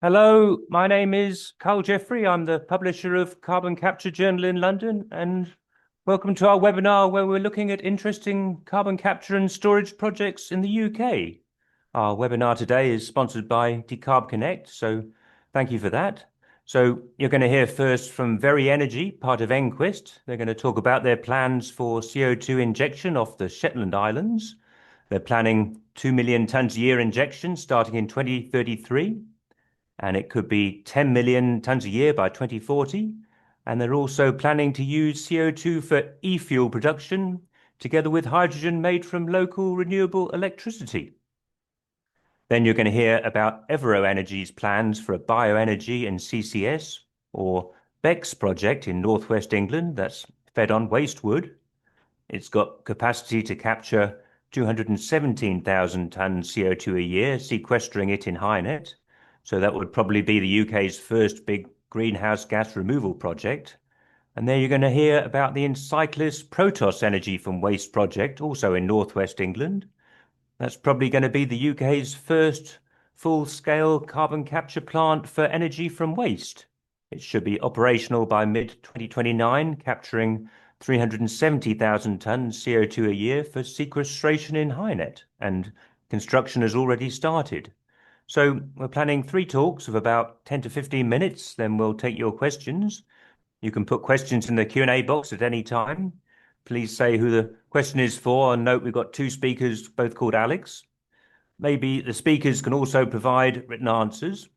Hello, my name is Carl Jeffrey. I'm the publisher of Carbon Capture Journal in London, and welcome to our webinar where we're looking at interesting carbon capture and storage projects in the UK. Our webinar today is sponsored by Decarb Connect, so thank you for that. So you're going to hear first from Veri Energy, part of EnQuest. They're going to talk about their plans for CO2 injection off the Shetland Islands. They're planning 2 million tonnes a year injection starting in 2033. And it could be 10 million tons a year by 2040. And they're also planning to use CO2 for e-fuel production, together with hydrogen made from local renewable electricity. Then you're going to hear about Evero Energy's plans for a bioenergy and CCS, or BECCS project in northwest England that's fed on waste wood. It's got capacity to capture 217,000 tons CO2 a year, sequestering it in HyNet. So that would probably be the UK's first big greenhouse gas removal project. And there you're going to hear about the Encyclis Protos Energy from Waste project, also in northwest England. That's probably going to be the UK's first full-scale carbon capture plant for energy from waste. It should be operational by mid-2029, capturing 370,000 tons CO2 a year for sequestration in HyNet, and construction has already started. So we're planning 3 talks of about 10 to 15 minutes, then we'll take your questions. You can put questions in the Q&A box at any time. Please say who the question is for, and note we've got 2 speakers, both called Alex. Maybe the speakers can also provide written answers,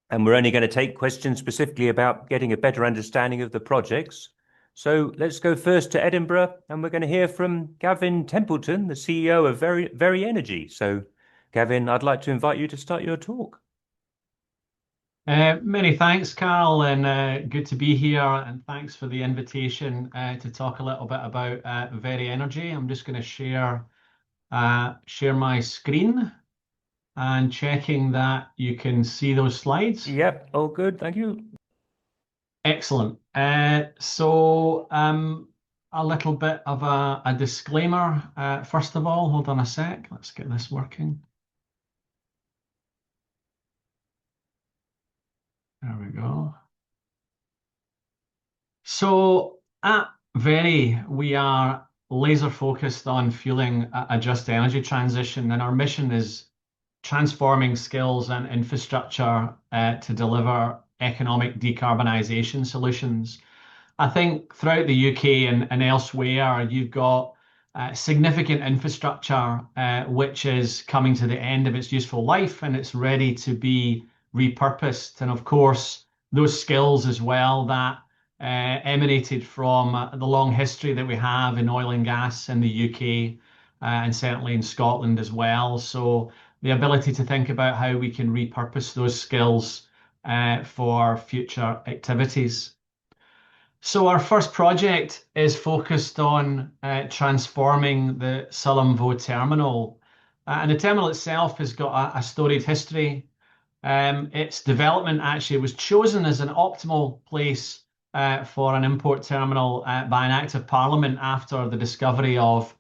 and we're only going to take questions specifically about getting a better understanding of the projects. So let's go first to Edinburgh, and we're going to hear from Gavin Templeton, the CEO of Veri Energy. So Gavin, I'd like to invite you to start your talk. Many thanks, Carl, and good to be here. And thanks for the invitation to talk a little bit about Veri Energy. I'm just going to share my screen and checking that you can see those slides. Yep, all good, thank you. Excellent. A little bit of a disclaimer. First of all, hold on a sec. Let's get this working. There we go. So at Veri, we are laser focused on fueling a just energy transition, and our mission is transforming skills and infrastructure to deliver economic decarbonisation solutions. I think throughout the UK and elsewhere, you've got significant infrastructure which is coming to the end of its useful life and it's ready to be repurposed. And of course, those skills as well that emanated from the long history that we have in oil and gas in the UK and certainly in Scotland as well. So the ability to think about how we can repurpose those skills for future activities. So our first project is focused on transforming the Sullom terminal. And the terminal itself has got a storied history. Its development actually was chosen as an optimal place for an import terminal by an Act of Parliament after the discovery of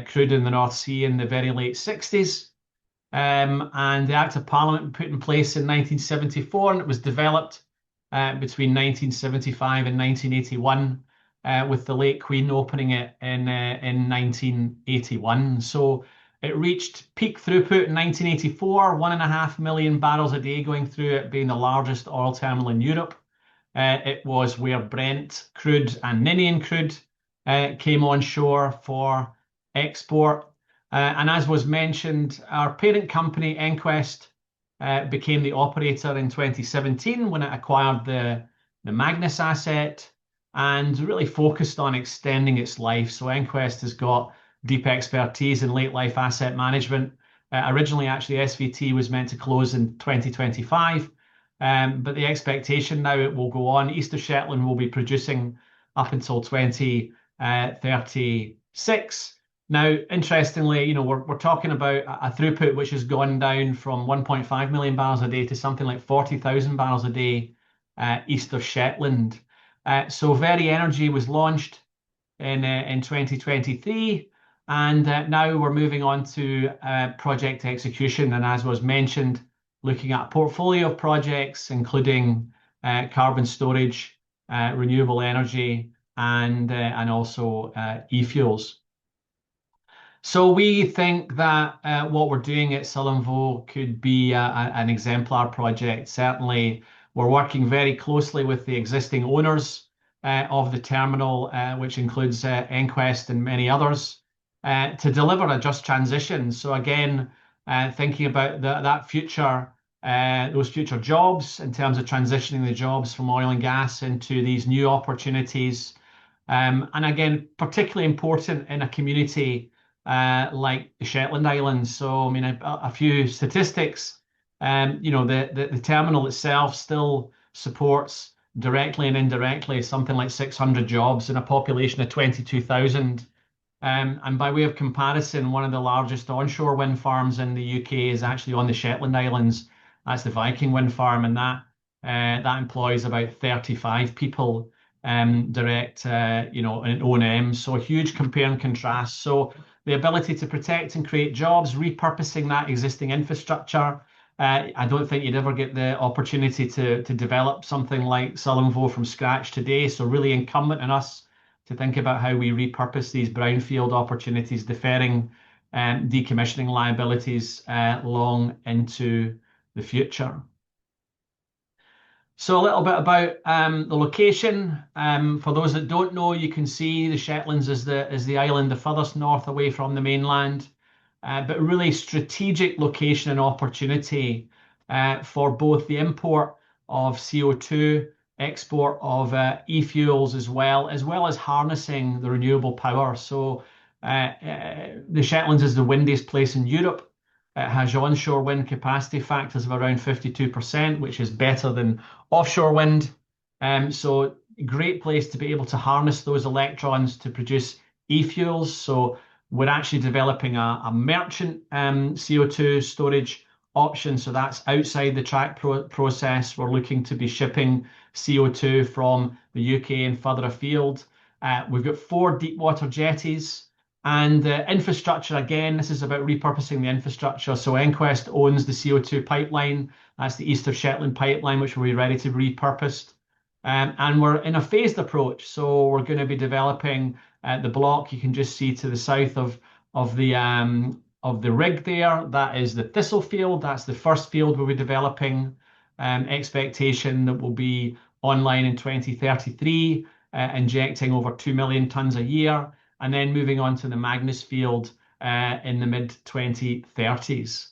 crude in the North Sea in the very late 60s. And the Act of Parliament was put in place in 1974 and it was developed between 1975 and 1981, with the late Queen opening it in 1981. So it reached peak throughput in 1984, 1.5 million barrels a day going through it, being the largest oil terminal in Europe. It was where Brent crude and Ninian crude came on shore for export. And as was mentioned, our parent company, EnQuest, became the operator in 2017 when it acquired the Magnus asset and really focused on extending its life. So EnQuest has got deep expertise in late life asset management. Originally, actually, SVT was meant to close in 2025, but the expectation now it will go on. East of Shetland will be producing up until 2036. Now, interestingly, we're talking about a throughput which has gone down from 1.5 million barrels a day to something like 40,000 barrels a day east of Shetland. So Veri Energy was launched in 2023, and now we're moving on to project execution. And as was mentioned, looking at a portfolio of projects, including carbon storage, renewable energy, and also e-fuels. So we think that what we're doing at Sullom Voe could be an exemplar project. Certainly, we're working very closely with the existing owners of the terminal, which includes EnQuest and many others, to deliver a just transition. So again, thinking about that future, those future jobs in terms of transitioning the jobs from oil and gas into these new opportunities. And again, particularly important in a community like the Shetland Islands. So, I mean, a few statistics. The terminal itself still supports directly and indirectly something like 600 jobs in a population of 22,000. And by way of comparison, one of the largest onshore wind farms in the UK is actually on the Shetland Islands. That's the Viking wind farm, and that employs about 35 people, direct, in O&M. So a huge compare and contrast. So the ability to protect and create jobs, repurposing that existing infrastructure. I don't think you'd ever get the opportunity to develop something like Sullom Voe from scratch today. So really incumbent on us to think about how we repurpose these brownfield opportunities, deferring decommissioning liabilities long into the future. So a little bit about the location. For those that don't know, you can see the Shetlands is the island the furthest north away from the mainland, but really strategic location and opportunity for both the import of CO2, export of e-fuels as well as harnessing the renewable power. So the Shetlands is the windiest place in Europe. It has onshore wind capacity factors of around 52%, which is better than offshore wind. So great place to be able to harness those electrons to produce e-fuels. So we're actually developing a merchant CO2 storage option. So that's outside the track process. We're looking to be shipping CO2 from the UK and further afield. We've got 4 deep water jetties. And infrastructure, again, this is about repurposing the infrastructure. So EnQuest owns the CO2 pipeline. That's the East of Shetland pipeline, which will be ready to be repurposed. And we're in a phased approach. So we're going to be developing the block you can just see to the south of the rig there. That is the Thistle field. That's the first field we'll be developing. Expectation that will be online in 2033, injecting over 2 million tonnes a year. And then moving on to the Magnus field in the mid-2030s.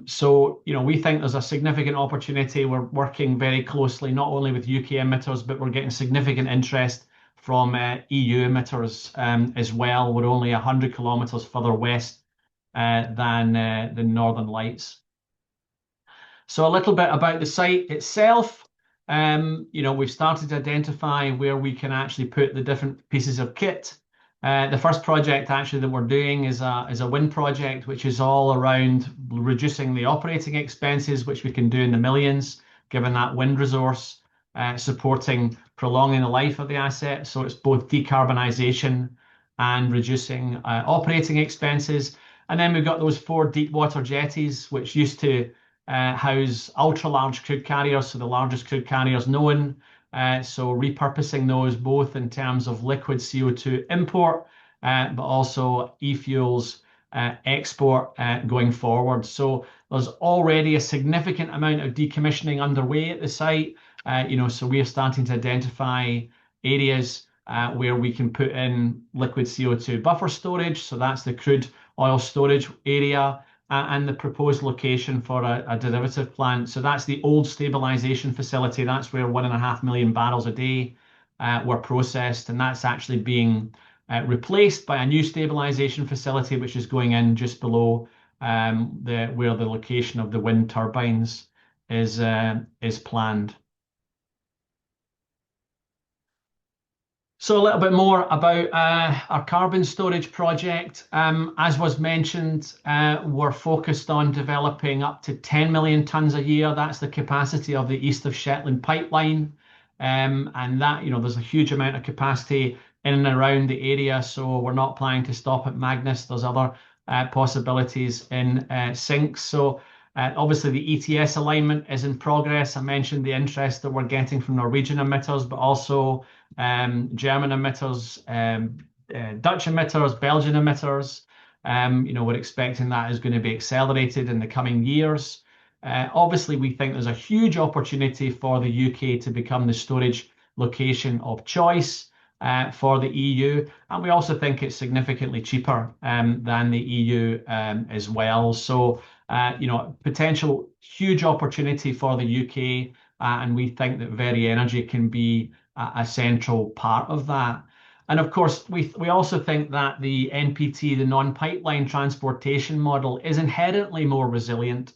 So, we think there's a significant opportunity. We're working very closely, not only with UK emitters, but we're getting significant interest from EU emitters as well. We're only 100 kilometres further west than the Northern Lights. So a little bit about the site itself. We've started to identify where we can actually put the different pieces of kit. The first project actually that we're doing is a wind project, which is all around reducing the operating expenses, which we can do in the millions, given that wind resource, supporting prolonging the life of the asset. So it's both decarbonisation and reducing operating expenses. And then we've got those 4 deep water jetties, which used to house ultra large crude carriers, so the largest crude carriers known. So repurposing those both in terms of liquid CO2 import, but also e-fuels export going forward. So there's already a significant amount of decommissioning underway at the site. So we are starting to identify areas where we can put in liquid CO2 buffer storage. So that's the crude oil storage area. And the proposed location for a derivative plant. So that's the old stabilization facility. That's where 1.5 million barrels a day were processed. And that's actually being replaced by a new stabilization facility, which is going in just below where the location of the wind turbines is planned. So a little bit more about our carbon storage project. As was mentioned, we're focused on developing up to 10 million tonnes a year. That's the capacity of the East of Shetland pipeline. And that, there's a huge amount of capacity in and around the area. So we're not planning to stop at Magnus. There's other possibilities in sinks. So Obviously, the ETS alignment is in progress. I mentioned the interest that we're getting from Norwegian emitters, but also German emitters, Dutch emitters, Belgian emitters. We're expecting that is going to be accelerated in the coming years. Obviously, we think there's a huge opportunity for the UK to become the storage location of choice for the EU, and we also think it's significantly cheaper than the EU as well. So, potential huge opportunity for the UK, and we think that Veri Energy can be a central part of that. And of course, we also think that the NPT, the non-pipeline transportation model, is inherently more resilient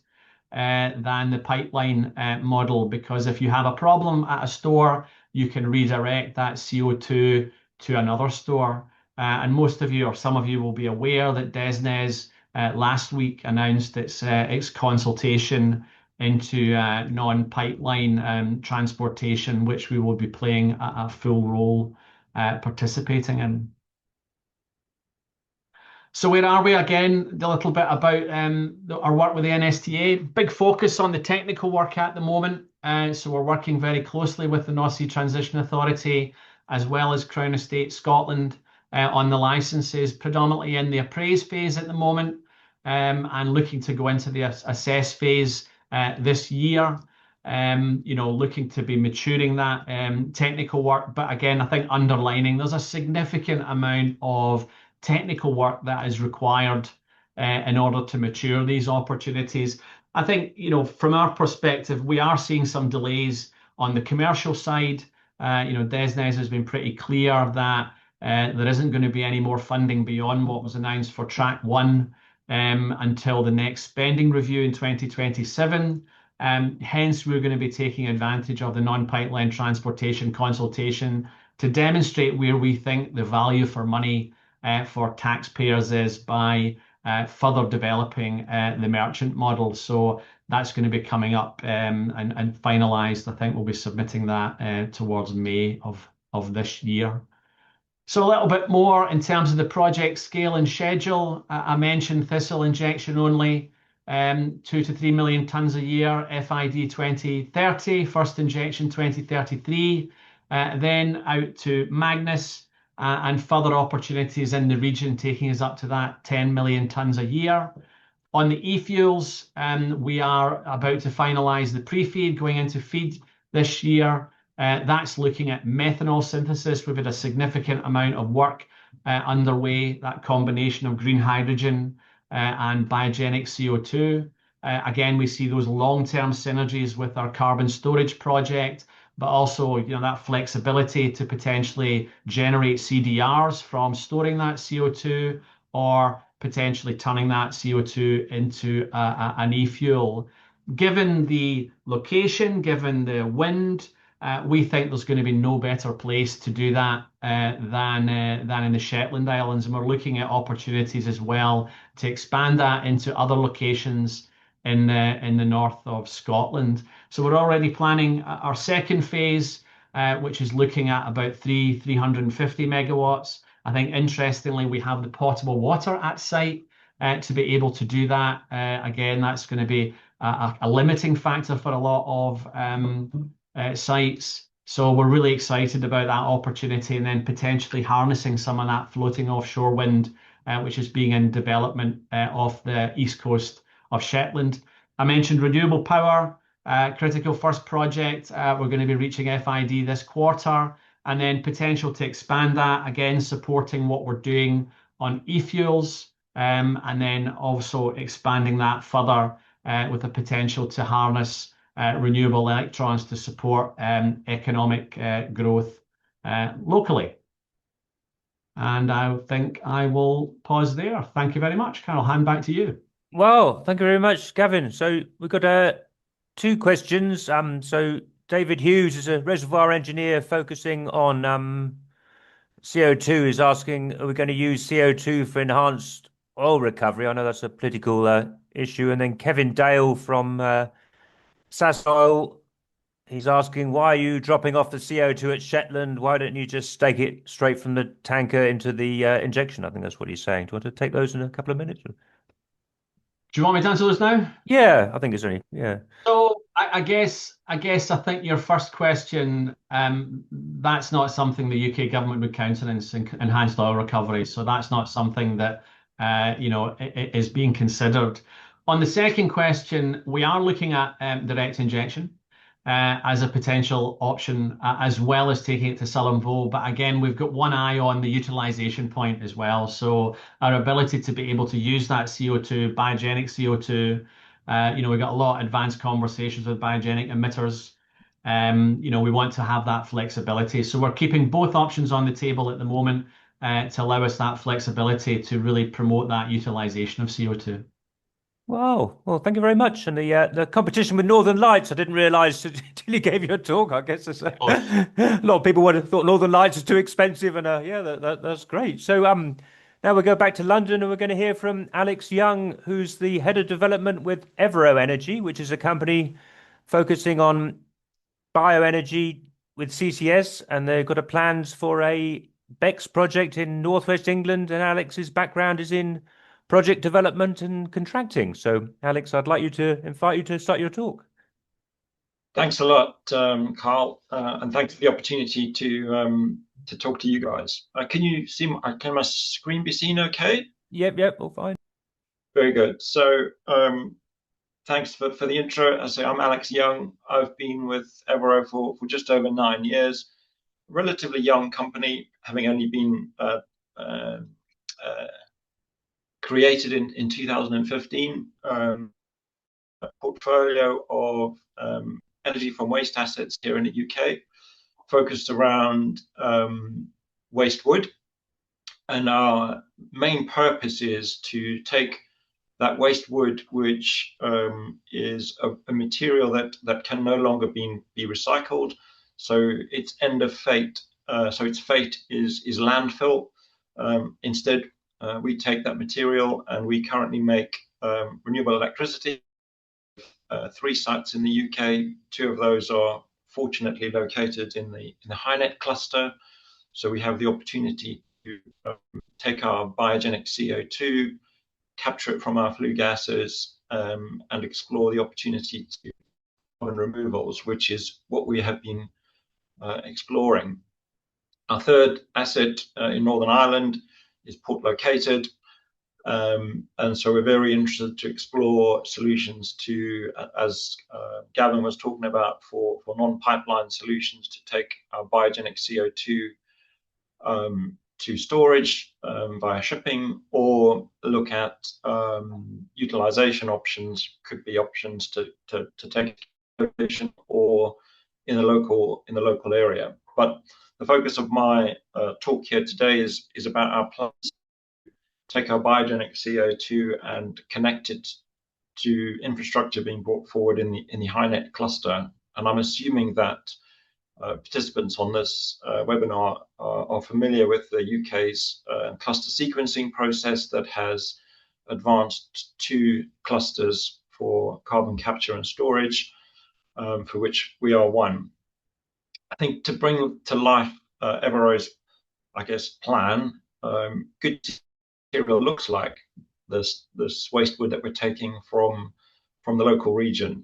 than the pipeline model, because if you have a problem at a store, you can redirect that CO2 to another store. And most of you, or some of you, will be aware that DESNZ last week announced its consultation into non-pipeline transportation, which we will be playing a full role participating in. So where are we? Again, a little bit about our work with the NSTA. Big focus on the technical work at the moment. So we're working very closely with the North Sea Transition Authority, as well as Crown Estate Scotland, on the licenses, predominantly in the appraise phase at the moment, and looking to go into the assess phase this year. Looking to be maturing that technical work. But again, I think underlining there's a significant amount of technical work that is required in order to mature these opportunities. I think, from our perspective, we are seeing some delays on the commercial side. DESNZ has been pretty clear that there isn't going to be any more funding beyond what was announced for Track 1 until the next spending review in 2027. Hence, we're going to be taking advantage of the non-pipeline transportation consultation to demonstrate where we think the value for money for taxpayers is by further developing the merchant model. So that's going to be coming up and finalised. I think we'll be submitting that towards May of this year. So a little bit more in terms of the project scale and schedule. I mentioned Thistle injection only, 2 to 3 million tonnes a year, FID 2030, first injection 2033, then out to Magnus and further opportunities in the region, taking us up to that 10 million tonnes a year. On the e-fuels, we are about to finalise the pre-feed going into feed this year. That's looking at methanol synthesis. We've had a significant amount of work underway, that combination of green hydrogen and biogenic CO2. Again, we see those long-term synergies with our carbon storage project, but also that flexibility to potentially generate CDRs from storing that CO2 or potentially turning that CO2 into an e-fuel. Given the location, given the wind, we think there's going to be no better place to do that than in the Shetland Islands, and we're looking at opportunities as well to expand that into other locations in the north of Scotland. So we're already planning our second phase, which is looking at about 350 megawatts. I think interestingly, we have the potable water at site to be able to do that. Again, that's going to be a limiting factor for a lot of sites. So we're really excited about that opportunity, and then potentially harnessing some of that floating offshore wind, which is being in development off the east coast of Shetland. I mentioned renewable power, critical first project. We're going to be reaching FID this quarter, and then potential to expand that, again, supporting what we're doing on e-fuels, and then also expanding that further with the potential to harness renewable electrons to support economic growth locally. And I think I will pause there. Thank you very much. Carol, hand back to you. Well, thank you very much, Gavin. So we've got two questions. So David Hughes is a reservoir engineer focusing on CO2, is asking, are we going to use CO2 for enhanced oil recovery? I know that's a political issue. And then Kevin Dale from Sasol, he's asking, why are you dropping off the CO2 at Shetland? Why don't you just take it straight from the tanker into the injection? I think that's what he's saying. Do you want to take those in a couple of minutes? Do you want me to answer those now? Yeah, I think it's only, yeah. So I think your first question, that's not something the UK government would countenance enhanced oil recovery. So that's not something that is being considered. On the second question, we are looking at direct injection as a potential option, as well as taking it to Sullom Voe. But again, we've got one eye on the utilization point as well. So our ability to be able to use that CO2, biogenic CO2. We've got a lot of advanced conversations with biogenic emitters. We want to have that flexibility. So we're keeping both options on the table at the moment to allow us that flexibility to really promote that utilization of CO2. Wow. Well, thank you very much. And the competition with Northern Lights, I didn't realise until you gave your talk. I guess there's a lot of people would have thought Northern Lights is too expensive, and yeah, that's great. So now we go back to London, and we're going to hear from Alex Young, who's the head of development with Evero Energy, which is a company focusing on bioenergy with CCS, and they've got a plans for a BECCS project in northwest England. And Alex's background is in project development and contracting. So, Alex, I'd like you to invite you to start your talk. Thanks a lot, Carl, and thanks for the opportunity to talk to you guys. Can you see? Can my screen be seen? Okay. Yep, all fine. Very good. So, thanks for the intro. I say I'm Alex Young. I've been with Evero for just over 9 years. Relatively young company, having only been created in 2015. A portfolio of energy from waste assets here in the UK, focused around waste wood. And our main purpose is to take that waste wood, which is a material that can no longer be recycled. So its end of fate, so its fate is landfill. Instead, we take that material and we currently make renewable electricity. 3 sites in the UK. 2 of those are fortunately located in the HyNet cluster. So we have the opportunity to take our biogenic CO2, capture it from our flue gases, and explore the opportunity to carbon removals, which is what we have been exploring. Our third asset in Northern Ireland is port located. And so we're very interested to explore solutions to, as Gavin was talking about, for non-pipeline solutions to take our biogenic CO2 to storage via shipping, or look at utilization options. Could be options to take location or in the local area. But the focus of my talk here today is about our plans. Take our biogenic CO2 and connect it to infrastructure being brought forward in the HyNet cluster. And I'm assuming that participants on this webinar are familiar with the UK's cluster sequencing process that has advanced 2 clusters for carbon capture and storage, for which we are one. I think to bring to life Evero's, I guess, plan, good material looks like this waste wood that we're taking from the local region.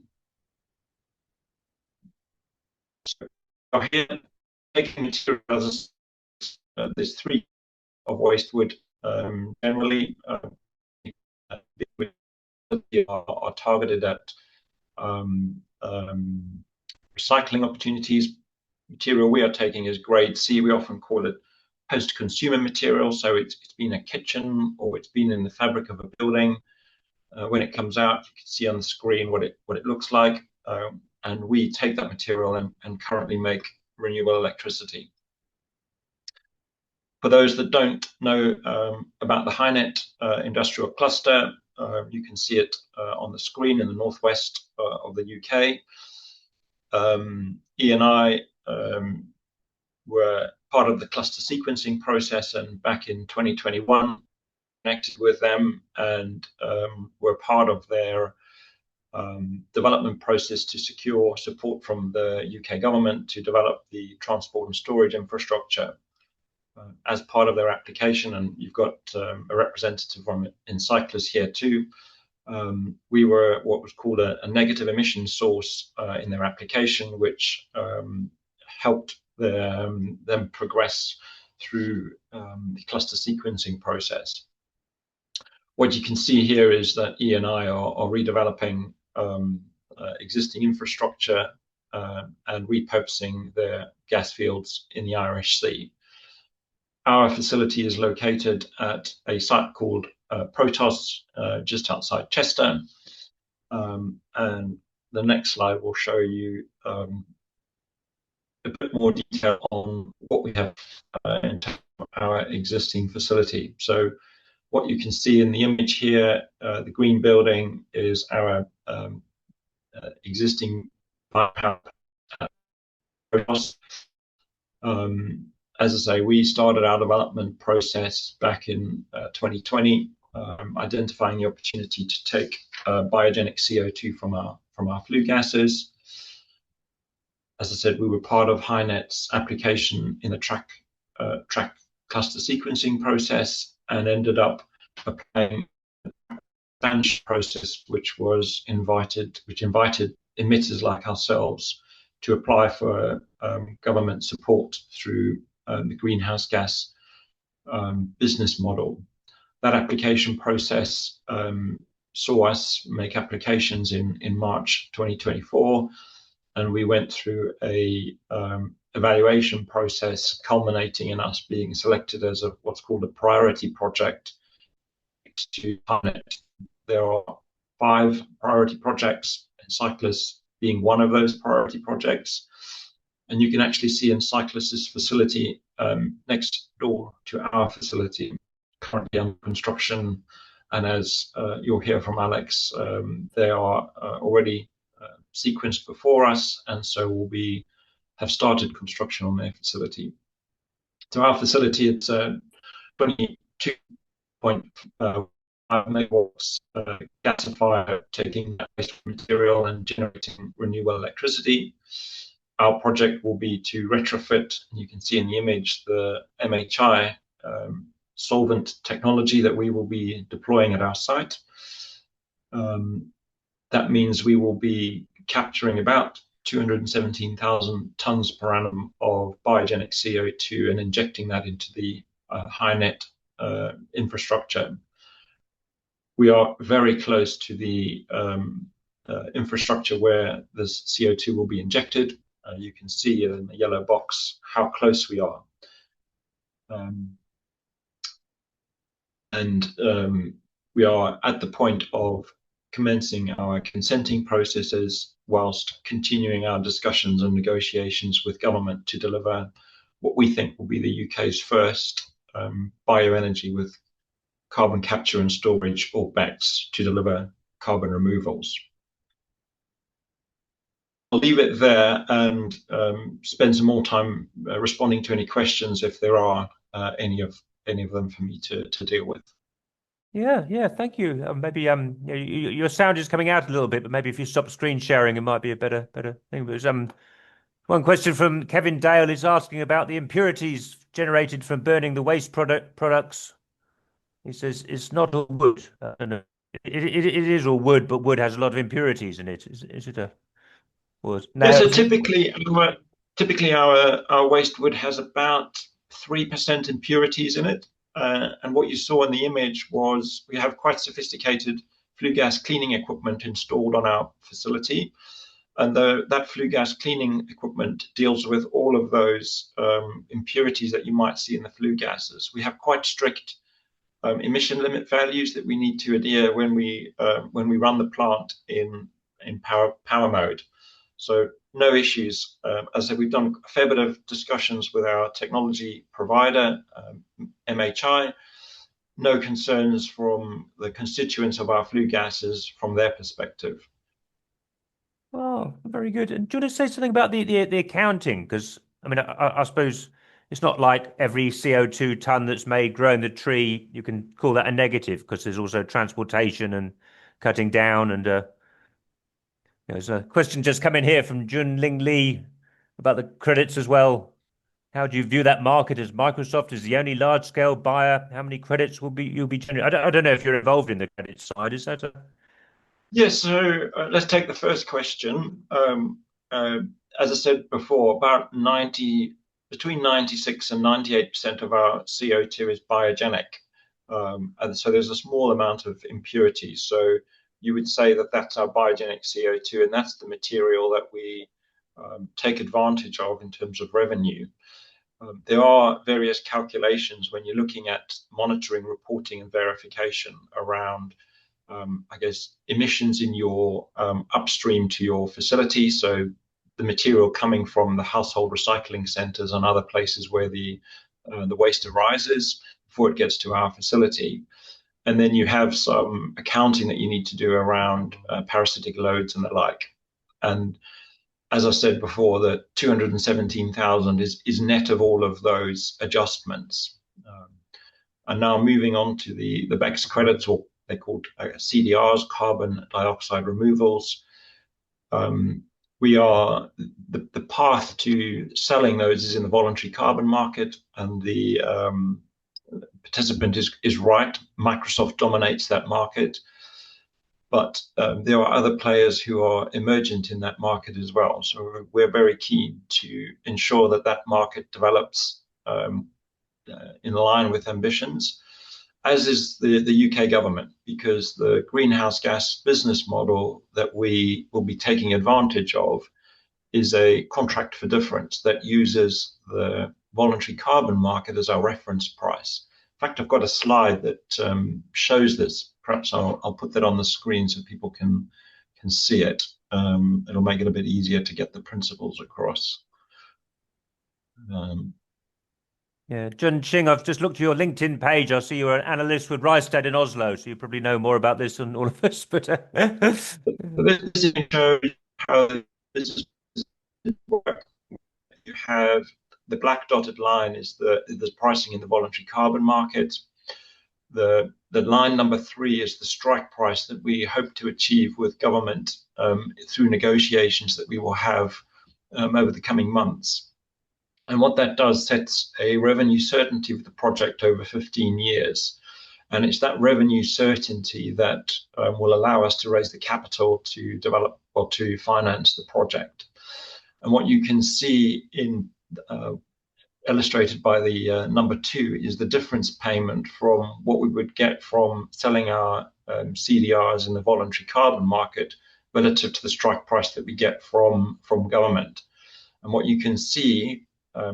So here, taking materials, there's 3 of waste wood generally are targeted at recycling opportunities. Material we are taking is grade C. We often call it post-consumer material, so it's been a kitchen or it's been in the fabric of a building. When it comes out, you can see on the screen what it looks like, and we take that material and currently make renewable electricity. For those that don't know about the HyNet industrial cluster, you can see it on the screen in the northwest of the UK. E&I were part of the cluster sequencing process, and back in 2021 connected with them and were part of their development process to secure support from the UK government to develop the transport and storage infrastructure as part of their application. And you've got a representative from Encyclis here too. We were what was called a negative emission source in their application, which helped them progress through the cluster sequencing process. What you can see here is that E&I are redeveloping existing infrastructure and repurposing their gas fields in the Irish Sea. Our facility is located at a site called Protos, just outside Chester. And the next slide will show you a bit more detail on what we have in terms of our existing facility. So what you can see in the image here, the green building is our existing power at Protos. As I say, we started our development process back in 2020, identifying the opportunity to take biogenic CO2 from our flue gases. As I said, we were part of HyNet's application in the track cluster sequencing process and ended up applying a expansion process, which invited emitters like ourselves to apply for government support through the greenhouse gas business model. That application process saw us make applications in March 2024, and we went through a evaluation process culminating in us being selected as what's called a priority project to HyNet. There are 5 priority projects, Encyclis being one of those priority projects. And you can actually see Encyclis's facility next door to our facility, currently under construction. And as you'll hear from Alex, they are already sequenced before us, and so have started construction on their facility. So our facility, it's 22.5 megawatts gasifier, taking that waste material and generating renewable electricity. Our project will be to retrofit, and you can see in the image, the MHI solvent technology that we will be deploying at our site. That means we will be capturing about 217,000 tons per annum of biogenic CO2 and injecting that into the HyNet infrastructure. We are very close to the infrastructure where this CO2 will be injected. You can see in the yellow box how close we are. We are at the point of commencing our consenting processes whilst continuing our discussions and negotiations with government to deliver what we think will be the UK's first bioenergy with carbon capture and storage, or BECCS, to deliver carbon removals. I'll leave it there and spend some more time responding to any questions if there are any of them for me to deal with. Yeah, thank you. Maybe your sound is coming out a little bit, but maybe if you stop screen sharing, it might be a better thing. There's one question from Kevin Dale is asking about the impurities generated from burning the waste products. He says it's not all wood. I don't know. It is all wood, but wood has a lot of impurities in it. Is it a wood? No, so typically our waste wood has about 3% impurities in it. And what you saw in the image was we have quite sophisticated flue gas cleaning equipment installed on our facility. And that flue gas cleaning equipment deals with all of those impurities that you might see in the flue gases. We have quite strict emission limit values that we need to adhere when we run the plant in power mode. So no issues. As I said, we've done a fair bit of discussions with our technology provider, MHI. No concerns from the constituents of our flue gases from their perspective. Oh, very good. And do you want to say something about the accounting? Because I mean, I suppose it's not like every CO2 ton that's made growing the tree, you can call that a negative, because there's also transportation and cutting down. And there's a question just come in here from Jun Ling Lee about the credits as well. How do you view that market, as Microsoft is the only large-scale buyer? How many credits you'll be generating? I don't know if you're involved in the credit side. Is that a Yes, so let's take the first question. As I said before, between 96 and 98% of our CO2 is biogenic. And so there's a small amount of impurities. So you would say that that's our biogenic CO2, and that's the material that we take advantage of in terms of revenue. There are various calculations when you're looking at monitoring, reporting, and verification around I guess, emissions in your upstream to your facility. So the material coming from the household recycling centers and other places where the waste arises before it gets to our facility. And then you have some accounting that you need to do around parasitic loads and the like. And as I said before, the 217,000 is net of all of those adjustments. And now moving on to the BECCS credits, or they're called CDRs, carbon dioxide removals. We are the path to selling those is in the voluntary carbon market, and the participant is right. Microsoft dominates that market, but there are other players who are emergent in that market as well. So we're very keen to ensure that that market develops in line with ambitions, as is the UK government, because the greenhouse gas business model that we will be taking advantage of is a contract for difference that uses the voluntary carbon market as our reference price. In fact, I've got a slide that shows this. Perhaps I'll put that on the screen so people can see it. It'll make it a bit easier to get the principles across. Yeah, Jun Ching, I've just looked at your LinkedIn page. I see you're an analyst with Rystad in Oslo, so you probably know more about this than all of us. But This shows how the business work. You have the black dotted line is the pricing in the voluntary carbon market. The line number 3 is the strike price that we hope to achieve with government through negotiations that we will have over the coming months. And what that does sets a revenue certainty of the project over 15 years. And it's that revenue certainty that will allow us to raise the capital to develop or to finance the project. And what you can see in illustrated by the number 2 is the difference payment from what we would get from selling our CDRs in the voluntary carbon market relative to the strike price that we get from government. And what you can see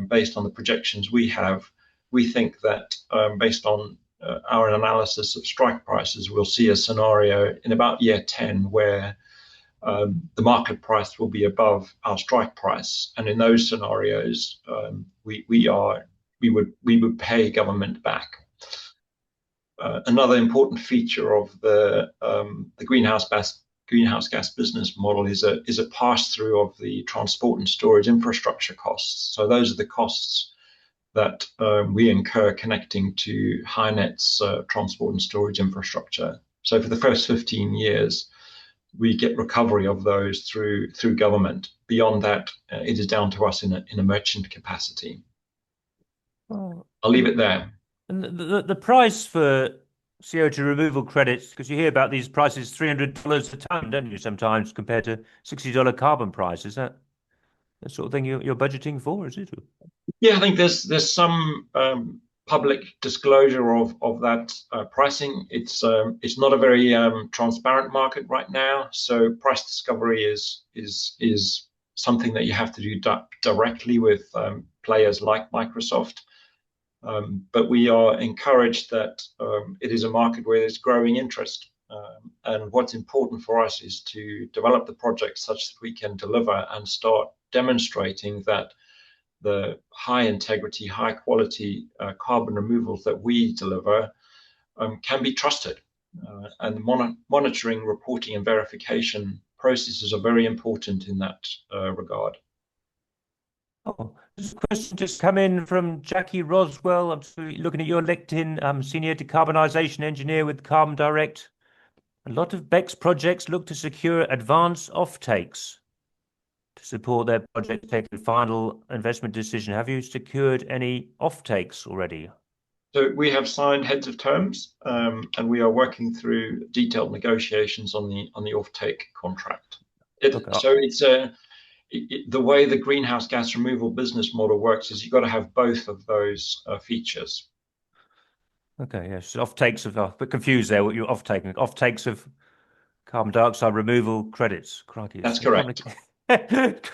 based on the projections we have, we think that based on our analysis of strike prices, we'll see a scenario in about year 10 where the market price will be above our strike price. And in those scenarios, we would pay government back. Another important feature of the greenhouse gas business model is a pass-through of the transport and storage infrastructure costs. So those are the costs that we incur connecting to HyNet's transport and storage infrastructure. So for the first 15 years, we get recovery of those through government. Beyond that, it is down to us in a merchant capacity. I'll leave it there. And the price for CO2 removal credits, because you hear about these prices, $300 a ton, don't you, sometimes, compared to $60 carbon price. Is that the sort of thing you're budgeting for, is it? Yeah, I think there's some public disclosure of that pricing. It's not a very transparent market right now, so price discovery is something that you have to do directly with players like Microsoft. But we are encouraged that it is a market where there's growing interest. And what's important for us is to develop the project such that we can deliver and start demonstrating that the high integrity, high quality carbon removals that we deliver can be trusted. And monitoring, reporting, and verification processes are very important in that regard. Oh, there's a question just come in from Jackie Roswell. I'm looking at your LinkedIn, senior decarbonisation engineer with Carbon Direct. A lot of BECCS projects look to secure advance offtakes to support their project taking final investment decision. Have you secured any offtakes already? So we have signed heads of terms, and we are working through detailed negotiations on the offtake contract. Okay. So the way the greenhouse gas removal business model works is you've got to have both of those features. Okay, yes. Offtakes of, a bit confused there what you're offtaking. Offtakes of carbon dioxide removal credits. Crikey, it's That's so correct.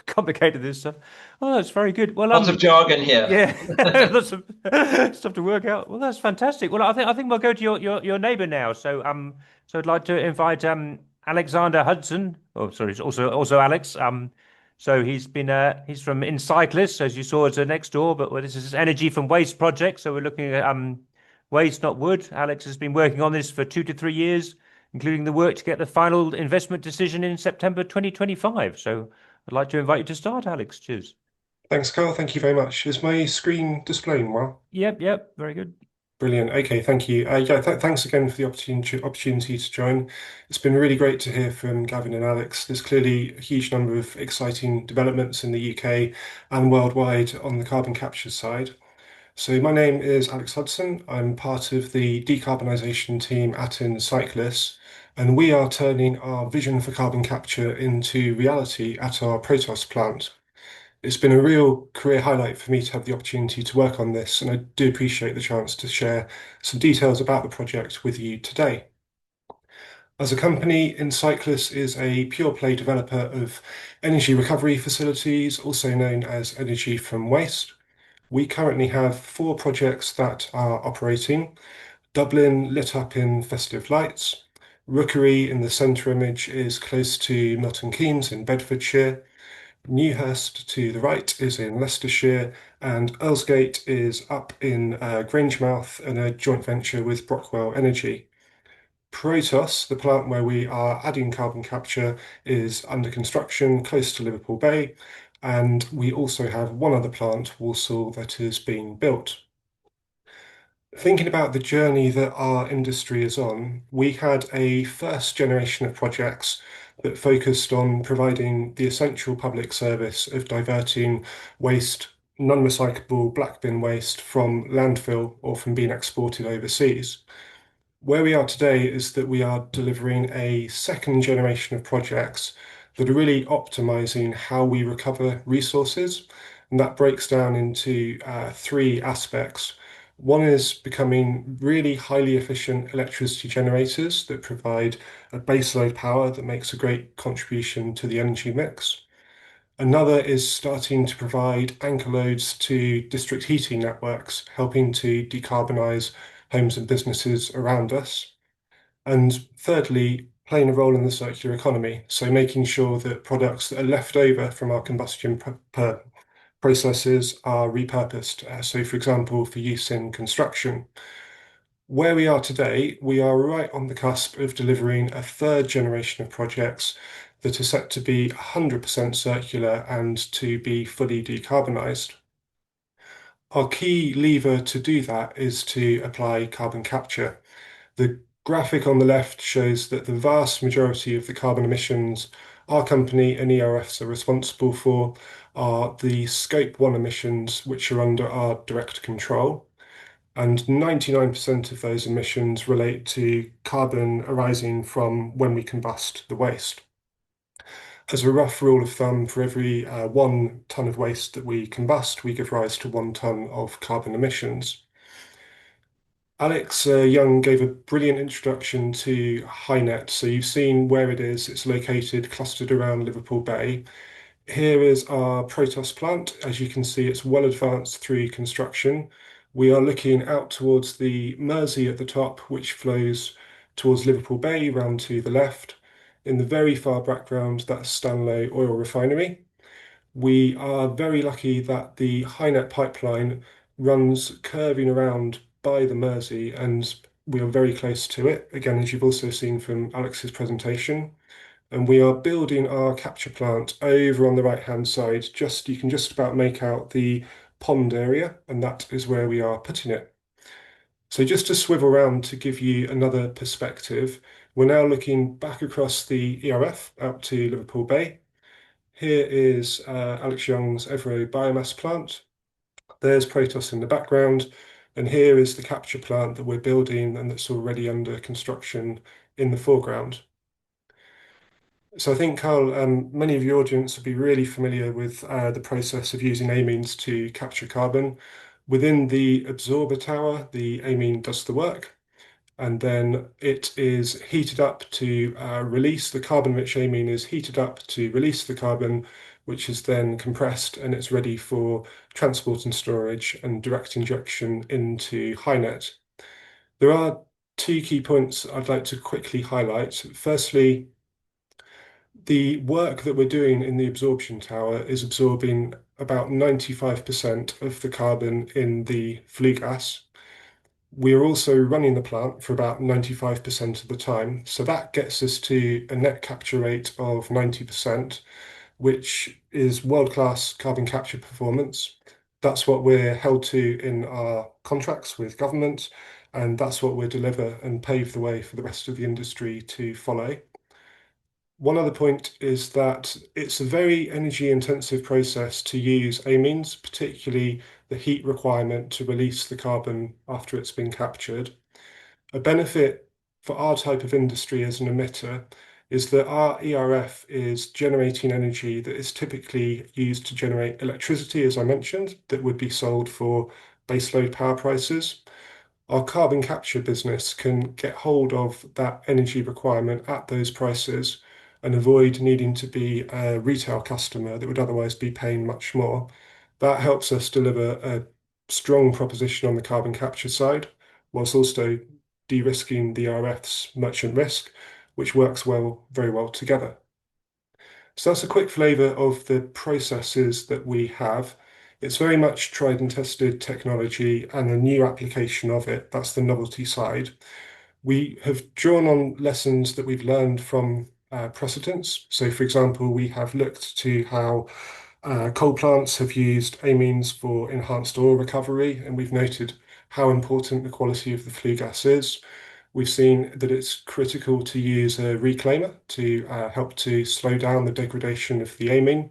complicated this stuff. Oh, that's very good. Well, Lots of jargon here. yeah, lots of stuff to work out. Well, that's fantastic. Well, I think we'll go to your neighbour now. So I'd like to invite Alexander Hudson. Oh, sorry, it's also Alex. So he's from Encyclis, as you saw, as next door. But this is energy from waste project. So we're looking at waste, not wood. Alex has been working on this for 2 to 3 years, including the work to get the final investment decision in September 2025. So I'd like to invite you to start, Alex. Cheers. Thanks, Carl. Thank you very much. Is my screen displaying well? Yep, very good. Brilliant. Okay, thank you. Thanks again for the opportunity to join. It's been really great to hear from Gavin and Alex. There's clearly a huge number of exciting developments in the UK and worldwide on the carbon capture side. So my name is Alex Hudson. I'm part of the decarbonisation team at Encyclis, and we are turning our vision for carbon capture into reality at our Protos plant. It's been a real career highlight for me to have the opportunity to work on this, and I do appreciate the chance to share some details about the project with you today. As a company, Encyclis is a pure play developer of energy recovery facilities, also known as energy from waste. We currently have 4 projects that are operating. Dublin lit up in festive lights. Rookery in the centre image is close to Milton Keynes in Bedfordshire. Newhurst to the right is in Leicestershire, and Earlsgate is up in Grangemouth in a joint venture with Brockwell Energy. Protos, the plant where we are adding carbon capture, is under construction close to Liverpool Bay, and we also have one other plant, Walsall, that is being built. Thinking about the journey that our industry is on, we had a first generation of projects that focused on providing the essential public service of diverting waste, non-recyclable black bin waste from landfill or from being exported overseas. Where we are today is that we are delivering a second generation of projects that are really optimizing how we recover resources, and that breaks down into 3 aspects. One is becoming really highly efficient electricity generators that provide a baseload power that makes a great contribution to the energy mix. Another is starting to provide anchor loads to district heating networks, helping to decarbonize homes and businesses around us. And thirdly, playing a role in the circular economy, so making sure that products that are left over from our combustion processes are repurposed. So, for example, for use in construction. Where we are today, we are right on the cusp of delivering a third generation of projects that are set to be 100% circular and to be fully decarbonised. Our key lever to do that is to apply carbon capture. The graphic on the left shows that the vast majority of the carbon emissions our company and ERFs are responsible for are the Scope 1 emissions, which are under our direct control. And 99% of those emissions relate to carbon arising from when we combust the waste. As a rough rule of thumb, for every 1 tonne of waste that we combust, we give rise to 1 tonne of carbon emissions. Alex Young gave a brilliant introduction to HyNet. So you've seen where it is. It's located clustered around Liverpool Bay. Here is our Protos plant. As you can see, it's well advanced through construction. We are looking out towards the Mersey at the top, which flows towards Liverpool Bay round to the left. In the very far background, that's Stanlow Oil Refinery. We are very lucky that the HyNet pipeline runs curving around by the Mersey, and we are very close to it, again, as you've also seen from Alex's presentation. And we are building our capture plant over on the right-hand side. You can just about make out the pond area, and that is where we are putting it. So just to swivel around to give you another perspective, we're now looking back across the ERF out to Liverpool Bay. Here is Alex Young's Evero biomass plant. There's Protos in the background, And here is the capture plant that we're building and that's already under construction in the foreground. So I think, Carl, many of your audience will be really familiar with the process of using amines to capture carbon. Within the absorber tower, the amine does the work, and then it is heated up to release the carbon-rich amine is heated up to release the carbon, which is then compressed and it's ready for transport and storage and direct injection into HyNet. There are two key points I'd like to quickly highlight. Firstly, the work that we're doing in the absorption tower is absorbing about 95% of the carbon in the flue gas. We are also running the plant for about 95% of the time. So that gets us to a net capture rate of 90%, which is world-class carbon capture performance. That's what we're held to in our contracts with government, and that's what we'll deliver and pave the way for the rest of the industry to follow. One other point is that it's a very energy intensive process to use amines, particularly the heat requirement to release the carbon after it's been captured. A benefit for our type of industry as an emitter is that our ERF is generating energy that is typically used to generate electricity, as I mentioned, that would be sold for baseload power prices. Our carbon capture business can get hold of that energy requirement at those prices and avoid needing to be a retail customer that would otherwise be paying much more. That helps us deliver a strong proposition on the carbon capture side, whilst also de-risking the RF's merchant risk, which works very well together. So that's a quick flavour of the processes that we have. It's very much tried and tested technology and a new application of it. That's the novelty side. We have drawn on lessons that we've learned from precedents. So, for example, we have looked to how coal plants have used amines for enhanced oil recovery, and we've noted how important the quality of the flue gas is. We've seen that it's critical to use a reclaimer to help to slow down the degradation of the amine.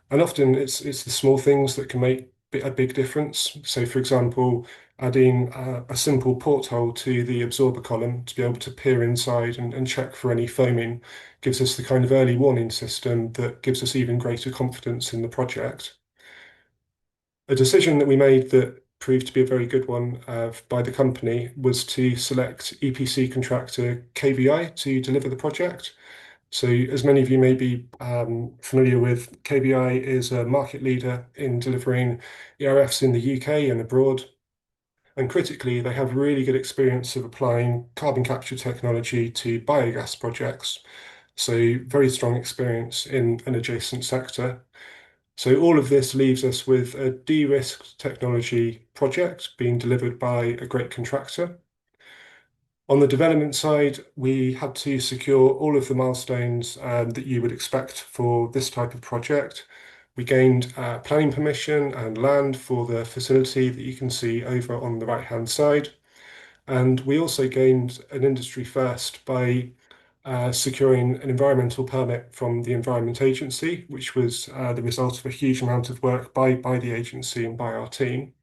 And often it's the small things that can make a big difference. So, for example, adding a simple porthole to the absorber column to be able to peer inside and check for any foaming gives us the kind of early warning system that gives us even greater confidence in the project. A decision that we made that proved to be a very good one by the company was to select EPC contractor KVI to deliver the project. So as many of you may be familiar with, KVI is a market leader in delivering ERFs in the UK and abroad. And critically, they have really good experience of applying carbon capture technology to biogas projects. So very strong experience in an adjacent sector. So all of this leaves us with a de-risked technology project being delivered by a great contractor. On the development side, we had to secure all of the milestones that you would expect for this type of project. We gained planning permission and land for the facility that you can see over on the right-hand side. And we also gained an industry first by securing an environmental permit from the Environment Agency, which was the result of a huge amount of work by the agency and by our team.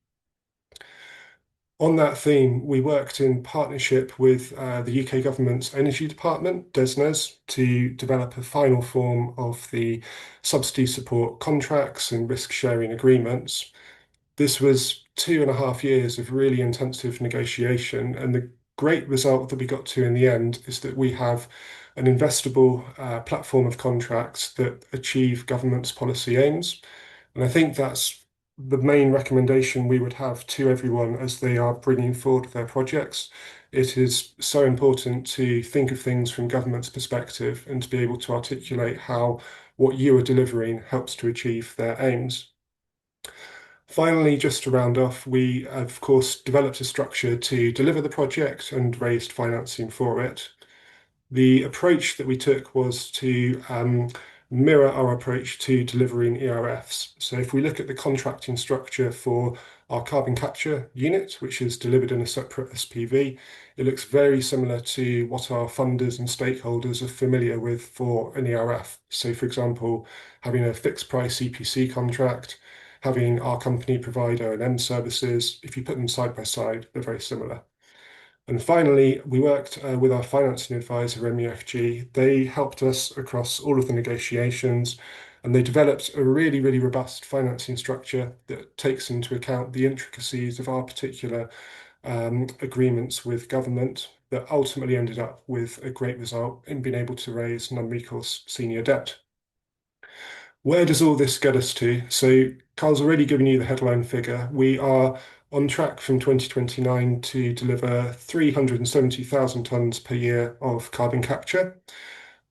On that theme, we worked in partnership with the UK government's Energy Department, DESNZ, to develop a final form of the subsidy support contracts and risk sharing agreements. This was 2.5 years of really intensive negotiation, and the great result that we got to in the end is that we have an investable platform of contracts that achieve government's policy aims. And I think that's the main recommendation we would have to everyone as they are bringing forward their projects. It is so important to think of things from government's perspective and to be able to articulate how what you are delivering helps to achieve their aims. Finally, just to round off, we of course developed a structure to deliver the project and raised financing for it. The approach that we took was to mirror our approach to delivering ERFs. So if we look at the contracting structure for our carbon capture unit, which is delivered in a separate SPV, it looks very similar to what our funders and stakeholders are familiar with for an ERF. So for example, having a fixed price EPC contract, having our company provide O&M services, if you put them side by side, they're very similar. And finally, we worked with our financing advisor, MUFG. They helped us across all of the negotiations, and they developed a really, really robust financing structure that takes into account the intricacies of our particular agreements with government that ultimately ended up with a great result in being able to raise non-recourse senior debt. Where does all this get us to? So Carl's already given you the headline figure. We are on track from 2029 to deliver 370,000 tonnes per year of carbon capture.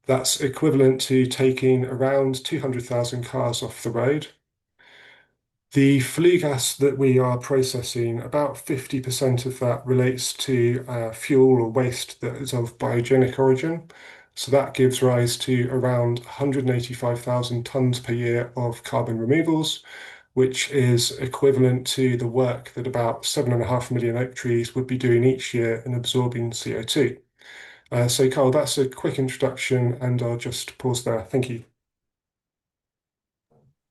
That's equivalent to taking around 200,000 cars off the road. The flue gas that we are processing, about 50% of that relates to fuel or waste that is of biogenic origin. So that gives rise to around 185,000 tonnes per year of carbon removals, which is equivalent to the work that about 7.5 million oak trees would be doing each year in absorbing CO2. So Carl, that's a quick introduction, and I'll just pause there. Thank you.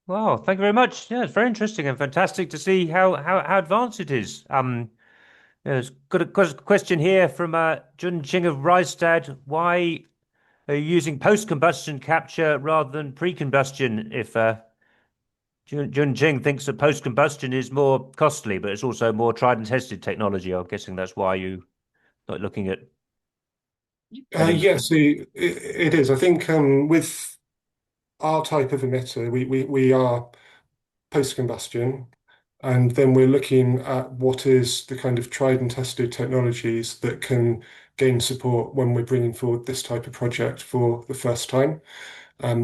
Wow, thank you very much. Yeah, it's very interesting and fantastic to see how advanced it is. There's got a question here from Jun Ching of Rystad. Why are you using post-combustion capture rather than pre-combustion? If Jun Ching thinks that post-combustion is more costly, but it's also more tried and tested technology. I'm guessing that's why you not looking at. Yes, it is. I think with our type of emitter, we are post-combustion, and then we're looking at what is the kind of tried and tested technologies that can gain support when we're bringing forward this type of project for the first time.